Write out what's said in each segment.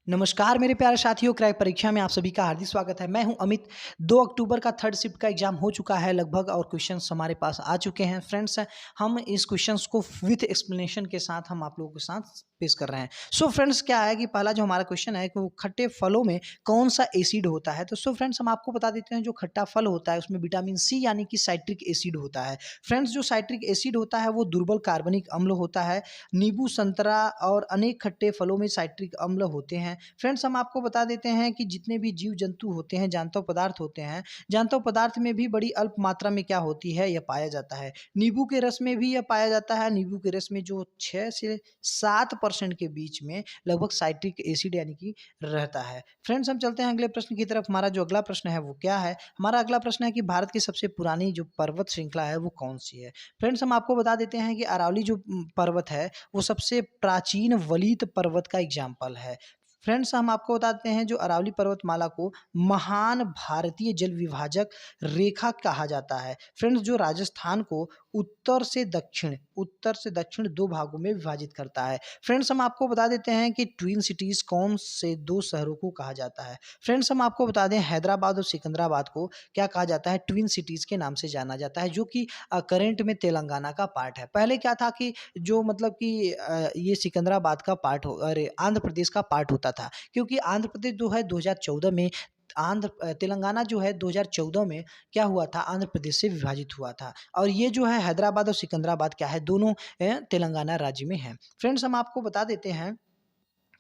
नमस्कार मेरे प्यारे साथियों, क्रैक परीक्षा में आप सभी का हार्दिक स्वागत है। मैं हूं अमित। 2 अक्टूबर का थर्ड शिफ्ट का एग्जाम हो चुका है लगभग और क्वेश्चंस हमारे पास आ चुके हैं। फ्रेंड्स, हम इस क्वेश्चंस को विथ एक्सप्लेनेशन के साथ हम आप लोगों के साथ पेश कर रहे हैं। सो फ्रेंड्स, क्या है कि पहला जो हमारा क्वेश्चन है कि वो खट्टे फलों में कौन सा एसिड होता है। तो फ्रेंड्स, हम आपको बता देते हैं जो खट्टा फल होता है उसमें विटामिन सी यानी कि साइट्रिक एसिड होता है। फ्रेंड्स, जो साइट्रिक एसिड होता है वो दुर्बल कार्बनिक अम्ल होता है। नींबू, संतरा और अनेक खट्टे फलों में साइट्रिक अम्ल होते हैं। फ्रेंड्स, हम आपको बता देते हैं कि जितने भी जीव जंतु होते हैं, जानता पदार्थ होते हैं, जानता पदार्थ में भी बड़ी अल्प मात्रा में क्या होती है, यह पाया जाता है। नींबू के रस में भी यह पाया जाता है। नींबू के रस में जो 6 से 7% के बीच में लगभग साइट्रिक एसिड यानी कि रहता है। फ्रेंड्स, हम चलते हैं अगले प्रश्न की तरफ। हमारा जो अगला प्रश्न है वो क्या है? हमारा अगला प्रश्न है कि भारत की सबसे पुरानी जो पर्वत श्रृंखला है वो कौन सी है? फ्रेंड्स, हम आपको बता देते हैं कि अरावली जो पर्वत है वो सबसे प्राचीन वलित पर्वत का एग्जाम्पल है। फ्रेंड्स, हम आपको बताते हैं जो अरावली पर्वतमाला को महान भारतीय जल विभाजक रेखा कहा जाता है। फ्रेंड्स, जो राजस्थान को उत्तर से दक्षिण 2 भागों में विभाजित करता है। फ्रेंड्स, हम आपको बता देते हैं कि ट्विन सिटीज कौन से 2 शहरों को कहा जाता है। फ्रेंड्स, हम आपको बता दें हैदराबाद और सिकंदराबाद को क्या कहा जाता है? ट्विन सिटीज के नाम से जाना जाता है, जो कि करंट में तेलंगाना का पार्ट है। पहले क्या था कि जो मतलब कि ये सिकंदराबाद का पार्ट हो, अरे आंध्र प्रदेश का पार्ट होता था, क्योंकि आंध्र प्रदेश जो है 2014 में तेलंगाना जो है 2014 में क्या हुआ था, आंध्र प्रदेश से विभाजित हुआ था। और ये जो है हैदराबाद और सिकंदराबाद क्या है, दोनों तेलंगाना राज्य में हैं। फ्रेंड्स, हम आपको बता देते हैं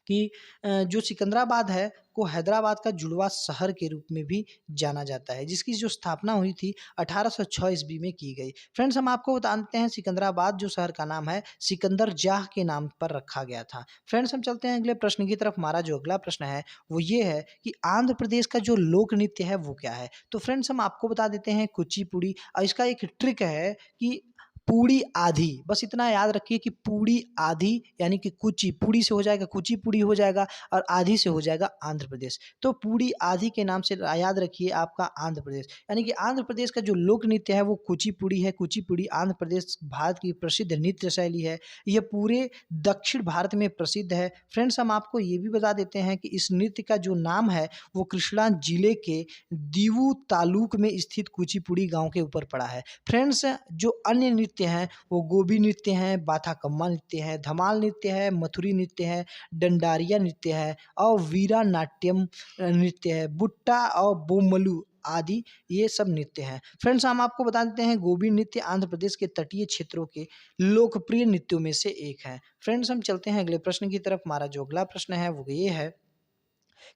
कि जो सिकंदराबाद है को हैदराबाद का जुड़वा शहर के रूप में भी जाना जाता है, जिसकी जो स्थापना हुई थी 1806 ईस्वी में की गई। फ्रेंड्स, हम आपको बताते हैं सिकंदराबाद जो शहर का नाम है सिकंदर जाह के नाम पर रखा गया था। फ्रेंड्स, हम चलते हैं अगले प्रश्न की तरफ। हमारा जो अगला प्रश्न है वो ये है कि आंध्र प्रदेश का जो लोक नृत्य है वो क्या है? तो फ्रेंड्स, हम आपको बता देते हैं कुचिपुड़ी। और इसका एक ट्रिक है कि पूड़ी आधी, बस इतना याद रखिए कि पूड़ी आधी यानी कि कुचिपुड़ी से हो जाएगा कुचिपुड़ी हो जाएगा और आधी से हो जाएगा आंध्र प्रदेश। तो पूड़ी आधी के नाम से याद रखिए आपका आंध्र प्रदेश। यानी कि आंध्र प्रदेश का जो लोक नृत्य है वो कुचिपुड़ी है। कुचिपुड़ी आंध्र प्रदेश भारत की प्रसिद्ध नृत्य शैली है। यह पूरे दक्षिण भारत में प्रसिद्ध है। फ्रेंड्स, हम आपको ये भी बता देते हैं कि इस नृत्य का जो नाम है वो कृष्णा जिले के दीवू तालुक में स्थित कुचिपुड़ी गांव के ऊपर पड़ा है। फ्रेंड्स, जो अन्य नृत्य हैं वो गोबी नृत्य है, बाथाकम्मा नृत्य है, धमाल नृत्य है, मथुरी नृत्य है, डंडारिया नृत्य है और वीरा नाट्यम नृत्य है, बुट्टा और बोमलू आदि ये सब नृत्य हैं। फ्रेंड्स, हम आपको बता देते हैं गोबी नृत्य आंध्र प्रदेश के तटीय क्षेत्रों के लोकप्रिय नृत्यों में से एक है। फ्रेंड्स, हम चलते हैं अगले प्रश्न की तरफ। हमारा जो अगला प्रश्न है वो ये है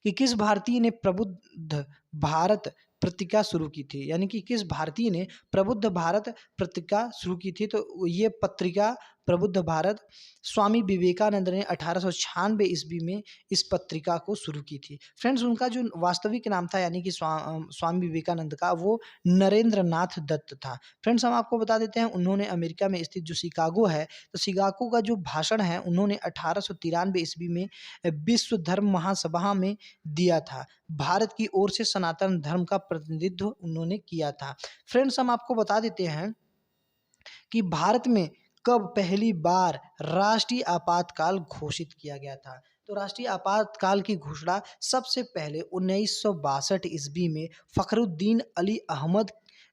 कि किस भारतीय ने प्रबुद्ध भारत पत्रिका शुरू की थी? यानी कि किस भारतीय ने प्रबुद्ध भारत पत्रिका शुरू की थी? तो ये पत्रिका प्रबुद्ध भारत स्वामी विवेकानंद ने 1896 ईस्वी में इस पत्रिका को शुरू की थी। फ्रेंड्स, उनका जो वास्तविक नाम था यानी कि स्वामी विवेकानंद का वो नरेंद्र नाथ दत्त था। फ्रेंड्स, हम आपको बता देते हैं उन्होंने अमेरिका में स्थित जो शिकागो है, तो शिकागो का जो भाषण है उन्होंने 1893 ईस्वी में विश्व धर्म महासभा में दिया था। भारत की ओर से सनातन धर्म का प्रतिनिधित्व उन्होंने किया था। फ्रेंड्स, हम आपको बता देते हैं कि भारत में कब पहली बार राष्ट्रीय आपातकाल घोषित किया गया था? तो राष्ट्रीय आपातकाल की घोषणा सबसे पहले 1962 ईस्वी में फखरुद्दीन अली अहमद,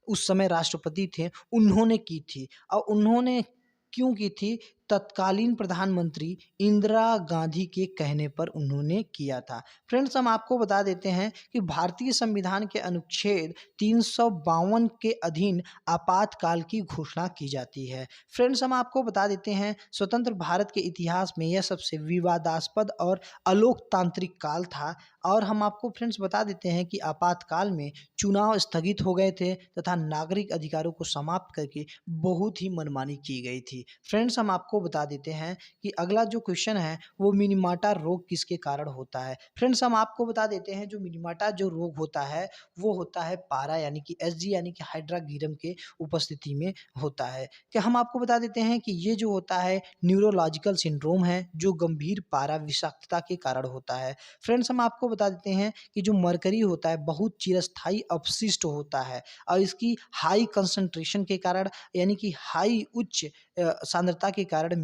उस समय राष्ट्रपति थे, उन्होंने की थी। और उन्होंने क्यों की थी? तत्कालीन प्रधानमंत्री इंदिरा गांधी के कहने पर उन्होंने किया था। फ्रेंड्स, हम आपको बता देते हैं कि भारतीय संविधान के अनुच्छेद 352 के अधीन आपातकाल की घोषणा की जाती है। फ्रेंड्स, हम आपको बता देते हैं स्वतंत्र भारत के इतिहास में यह सबसे विवादास्पद और अलोकतांत्रिक काल था। और हम आपको फ्रेंड्स बता देते हैं कि आपातकाल में चुनाव स्थगित हो गए थे तथा नागरिक अधिकारों को समाप्त करके बहुत ही मनमानी की गई थी। फ्रेंड्स, हम आपको बता देते हैं कि अगला जो क्वेश्चन है वो मिनीमाटा रोग किसके कारण होता है? फ्रेंड्स, हम आपको बता देते हैं जो मिनीमाटा जो रोग होता है वो होता है पारा यानी कि एसजी यानी कि हाइड्रागीरम के उपस्थिति में होता है। क्या हम आपको बता देते हैं कि ये जो होता है न्यूरोलॉजिकल सिंड्रोम है जो गंभीर पारा विषाक्तता के कारण होता है। फ्रेंड्स, हम आपको बता देते हैं कि जो मरकरी होता है बहुत चिरस्थायी अपशिष्ट होता है और इसकी हाई कंसंट्रेशन के कारण यानी कि हाई उच्च सांद्रता के कारण कारण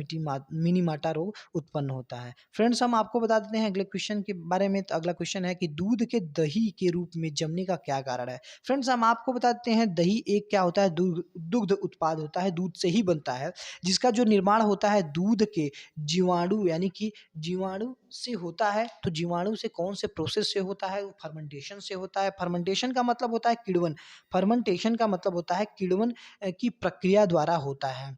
मिनीमाटा रोग उत्पन्न होता है। फ्रेंड्स हम आपको बता देते हैं अगले क्वेश्चन के बारे में। तो अगला क्वेश्चन है कि दूध के दही के रूप में जमने का क्या कारण है। फ्रेंड्स हम आपको बता देते हैं दही एक क्या होता है, दुग्ध उत्पाद होता है, दूध से ही बनता है, जिसका जो निर्माण होता है दूध के जीवाणु यानी कि जीवाणु से होता है। तो जीवाणु से कौन से प्रोसेस से होता है, वो फर्मेंटेशन से होता है। फर्मेंटेशन का मतलब होता है किण्वन, फर्मेंटेशन का मतलब होता है किण्वन की प्रक्रिया द्वारा होता है।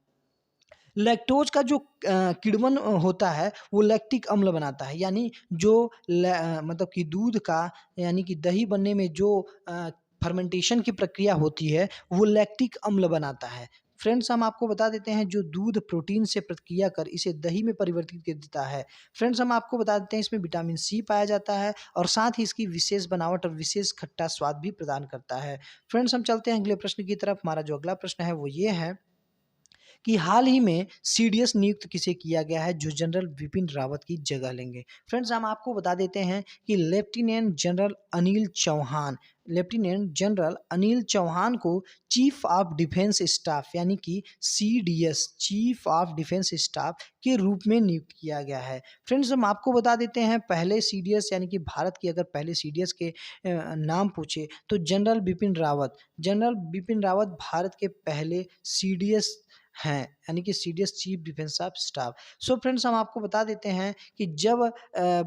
लैक्टोज का जो किण्वन होता है वो लैक्टिक अम्ल बनाता है, यानी जो मतलब कि दूध का यानी कि दही बनने में जो फर्मेंटेशन की प्रक्रिया होती है वो लैक्टिक अम्ल बनाता है। फ्रेंड्स हम आपको बता देते हैं जो दूध प्रोटीन से प्रतिक्रिया कर इसे दही में परिवर्तित कर देता है। फ्रेंड्स हम आपको बता देते हैं इसमें विटामिन सी पाया जाता है और साथ ही इसकी विशेष बनावट और विशेष खट्टा स्वाद भी प्रदान करता है। फ्रेंड्स हम चलते हैं अगले प्रश्न की तरफ। हमारा जो अगला प्रश्न है वो ये है कि हाल ही में सीडीएस नियुक्त किसे किया गया है जो जनरल विपिन रावत की जगह लेंगे। फ्रेंड्स हम आपको बता देते हैं कि लेफ्टिनेंट जनरल अनिल चौहान को चीफ ऑफ डिफेंस स्टाफ यानी कि CDS chief of defence staff के रूप में नियुक्त किया गया है। फ्रेंड्स हम आपको बता देते हैं पहले सीडीएस यानी कि भारत की अगर पहले सीडीएस के नाम पूछे तो जनरल बिपिन रावत भारत के पहले सीडीएस हैं, यानी कि CDS chief defence of staff. So friends हम आपको बता देते हैं कि जब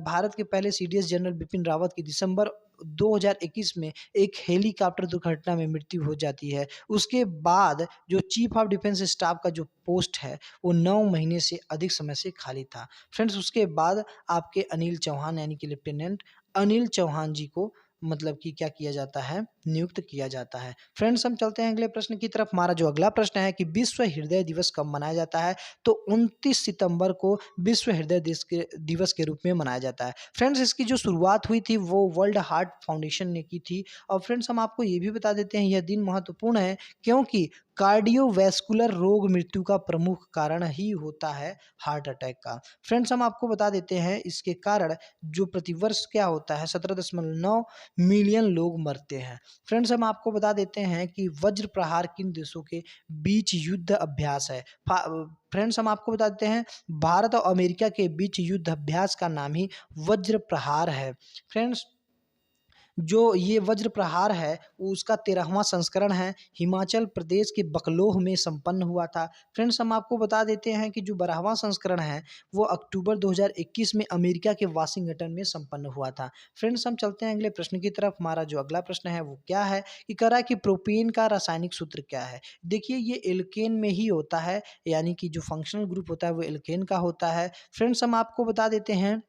भारत के पहले सीडीएस जनरल बिपिन रावत की दिसंबर 2021 में एक हेलीकॉप्टर दुर्घटना में मृत्यु हो जाती है, उसके बाद जो चीफ ऑफ डिफेंस स्टाफ का जो पोस्ट है वो 9 महीने से अधिक समय से खाली था। फ्रेंड्स उसके बाद आपके अनिल चौहान यानी कि लेफ्टिनेंट अनिल चौहान जी को मतलब कि क्या किया जाता है, नियुक्त किया जाता है। फ्रेंड्स हम चलते हैं अगले प्रश्न की तरफ। हमारा जो अगला प्रश्न है कि विश्व हृदय दिवस कब मनाया जाता है। तो 29 सितंबर को विश्व हृदय दिवस के रूप में मनाया जाता है। फ्रेंड्स इसकी जो शुरुआत हुई थी वो वर्ल्ड हार्ट फाउंडेशन ने की थी। और फ्रेंड्स हम आपको ये भी बता देते हैं यह दिन महत्वपूर्ण है क्योंकि कार्डियोवैस्कुलर रोग मृत्यु का प्रमुख कारण ही होता है हार्ट अटैक का। फ्रेंड्स हम आपको बता देते हैं इसके कारण जो प्रतिवर्ष क्या होता है 17.9 मिलियन लोग मरते हैं। फ्रेंड्स हम आपको बता देते हैं कि वज्र प्रहार किन देशों के बीच युद्ध अभ्यास है। फ्रेंड्स हम आपको बता देते हैं भारत और अमेरिका के बीच युद्ध अभ्यास का नाम ही वज्र प्रहार है। फ्रेंड्स जो ये वज्र प्रहार है वो उसका 13वां संस्करण है, हिमाचल प्रदेश के बकलोह में संपन्न हुआ था। फ्रेंड्स हम आपको बता देते हैं कि जो 12वां संस्करण है वो अक्टूबर 2021 में अमेरिका के वाशिंगटन में संपन्न हुआ था। फ्रेंड्स हम चलते हैं अगले प्रश्न की तरफ। हमारा जो अगला प्रश्न है वो क्या है कि कह रहा है कि प्रोपेन का रासायनिक सूत्र क्या है। देखिए ये एल्केन में ही होता है, यानी कि जो फंक्शनल ग्रुप होता है वो एल्केन का होता है। फ्रेंड्स हम आपको बता देते हैं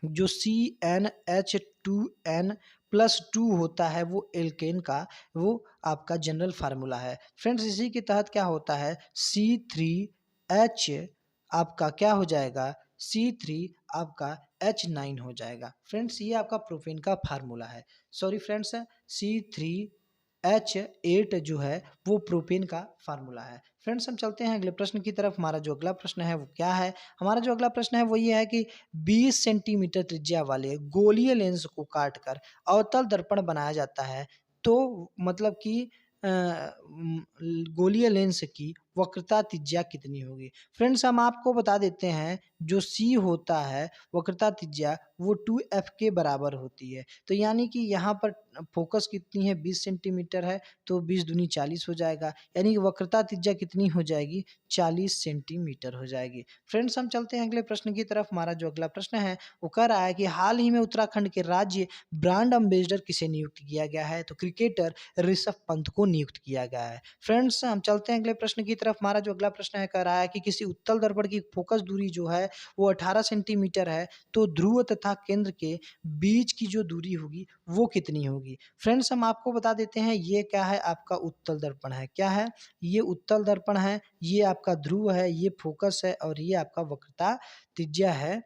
जो CnH2n+2 होता है वो एल्केन का वो आपका जनरल फार्मूला है। फ्रेंड्स इसी के तहत क्या होता है C3H आपका क्या हो जाएगा, C3 आपका H9 हो जाएगा। फ्रेंड्स ये आपका प्रोपेन का फार्मूला है। सॉरी फ्रेंड्स C3H8 जो है वो प्रोपेन का फार्मूला है। फ्रेंड्स हम चलते हैं अगले प्रश्न की तरफ। हमारा जो अगला प्रश्न है वो क्या है, हमारा जो अगला प्रश्न है वो ये है कि 20 सेंटीमीटर त्रिज्या वाले गोलीय लेंस को काटकर अवतल दर्पण बनाया जाता है तो मतलब कि गोलीय लेंस की वक्रता त्रिज्या कितनी होगी। फ्रेंड्स हम आपको बता देते हैं जो C होता है वक्रता त्रिज्या वो 2f के बराबर होती है। तो यानी कि यहाँ पर फोकस कितनी है 20 सेंटीमीटर है तो 20 दूनी 40 हो जाएगा, यानी कि वक्रता त्रिज्या कितनी हो जाएगी 40 सेंटीमीटर हो जाएगी। फ्रेंड्स हम चलते हैं अगले प्रश्न की तरफ। हमारा जो अगला प्रश्न है वो कह रहा है कि हाल ही में उत्तराखंड के राज्य ब्रांड अम्बेसडर किसे नियुक्त किया गया है। तो क्रिकेटर ऋषभ पंत को नियुक्त किया गया है। फ्रेंड्स हम चलते हैं अगले प्रश्न की तरफ। हमारा जो अगला प्रश्न है कह रहा है कि किसी उत्तल दर्पण की फोकस दूरी जो है वो 18 सेंटीमीटर है तो ध्रुव तथा केंद्र के बीच की जो दूरी होगी वो कितनी होगी। फ्रेंड्स हम आपको बता देते हैं ये क्या है आपका उत्तल दर्पण है। क्या है ये उत्तल दर्पण है, ये आपका ध्रुव है, ये फोकस है और ये आपका वक्रता त्रिज्या है।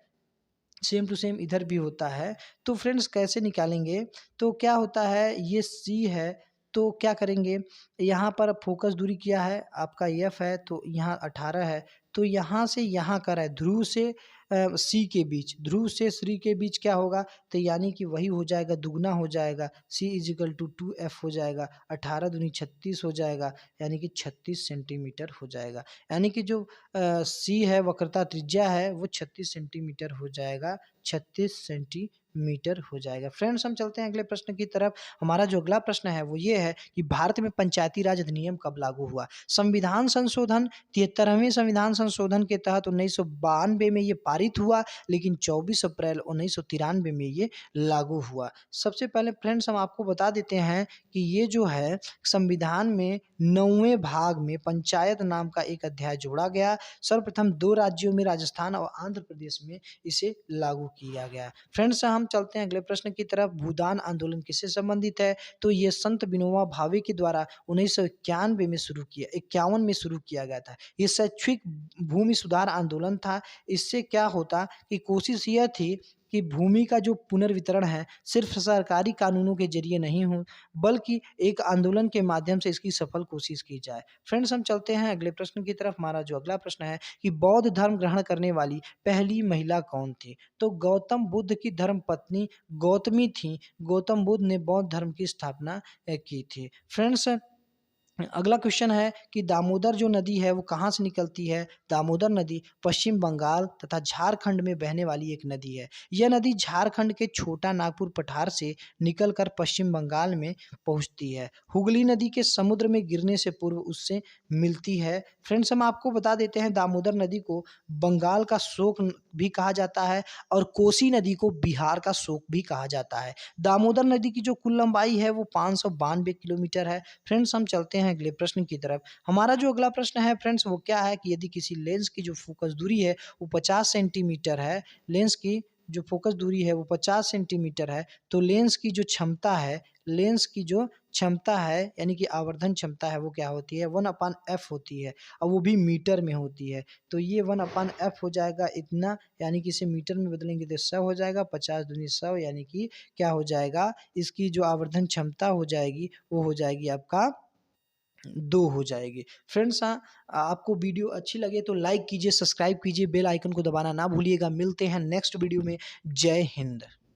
सेम टू सेम इधर भी होता है। तो फ्रेंड्स कैसे निकालेंगे, तो क्या होता है ये C है तो क्या करेंगे यहाँ पर फोकस दूरी क्या है आपका F है तो यहाँ 18 है तो यहाँ से यहाँ कर है ध्रुव से सी के बीच, ध्रुव से श्री के बीच क्या होगा, तो यानी कि वही हो जाएगा, दुगना हो जाएगा, सी इजिकल टू 2f हो जाएगा, 18 दूनी 36 हो जाएगा, यानी कि 36 सेंटीमीटर हो जाएगा। यानी कि जो सी है, वक्रता त्रिज्या है, वो 36 सेंटीमीटर हो जाएगा, 36 सेंटीमीटर हो जाएगा। फ्रेंड्स हम चलते हैं अगले प्रश्न की तरफ। हमारा जो अगला प्रश्न है वो ये है कि भारत में पंचायती राज अधिनियम कब लागू हुआ। संविधान संशोधन 73वें संविधान संशोधन के तहत 1992 में ये पारित हुआ, लेकिन 24 अप्रैल 1993 में ये लागू हुआ। सबसे पहले फ्रेंड्स हम आपको बता देते हैं कि ये जो है संविधान में 9वें भाग में पंचायत नाम का एक अध्याय जोड़ा गया। सर्वप्रथम 2 राज्यों में, राजस्थान और आंध्र प्रदेश में इसे लागू किया गया। फ्रेंड्स हम चलते हैं अगले प्रश्न की तरफ। भूदान आंदोलन किससे संबंधित है, तो ये संत विनोबा भावे के द्वारा 1991 में शुरू किया 51 में शुरू किया गया था। ये शैक्षिक भूमि सुधार आंदोलन था। इससे क्या होता कि कोशिश यह थी कि भूमि का जो पुनर्वितरण है सिर्फ सरकारी कानूनों के जरिए नहीं हो, बल्कि एक आंदोलन के माध्यम से इसकी सफल कोशिश की जाए। फ्रेंड्स हम चलते हैं अगले प्रश्न की तरफ। हमारा जो अगला प्रश्न है कि बौद्ध धर्म ग्रहण करने वाली पहली महिला कौन थी, तो गौतम बुद्ध की धर्म पत्नी गौतमी थी। गौतम बुद्ध ने बौद्ध धर्म की स्थापना की थी। फ्रेंड्स अगला क्वेश्चन है कि दामोदर जो नदी है वो कहाँ से निकलती है। दामोदर नदी पश्चिम बंगाल तथा झारखंड में बहने वाली एक नदी है। यह नदी झारखंड के छोटा नागपुर पठार से निकलकर पश्चिम बंगाल में पहुंचती है। हुगली नदी के समुद्र में गिरने से पूर्व उससे मिलती है। फ्रेंड्स हम आपको बता देते हैं दामोदर नदी को बंगाल का शोक भी कहा जाता है और कोसी नदी को बिहार का शोक भी कहा जाता है। दामोदर नदी की जो कुल लंबाई है वो 592 किलोमीटर है। फ्रेंड्स हम चलते हैं अगले प्रश्न की तरफ। हमारा जो अगला प्रश्न है फ्रेंड्स वो क्या है कि यदि किसी लेंस की जो फोकस दूरी है वो 50 सेंटीमीटर है, लेंस की जो फोकस दूरी है वो 50 सेंटीमीटर है, तो लेंस की जो क्षमता है, लेंस की जो क्षमता है यानी कि आवर्धन क्षमता है वो क्या होती है, 1/f होती है और वो भी मीटर में होती है। तो ये 1/f हो जाएगा इतना, यानी कि इसे मीटर में बदलेंगे तो 100 हो जाएगा, 50 दूनी 100 यानी कि क्या हो जाएगा, इसकी जो आवर्धन क्षमता हो जाएगी वो हो जाएगी आपका 2 हो जाएगी। फ्रेंड्स आपको वीडियो अच्छी लगे तो लाइक कीजिए, सब्सक्राइब कीजिए, बेल आइकन को दबाना ना भूलिएगा। मिलते हैं नेक्स्ट वीडियो में। जय हिंद।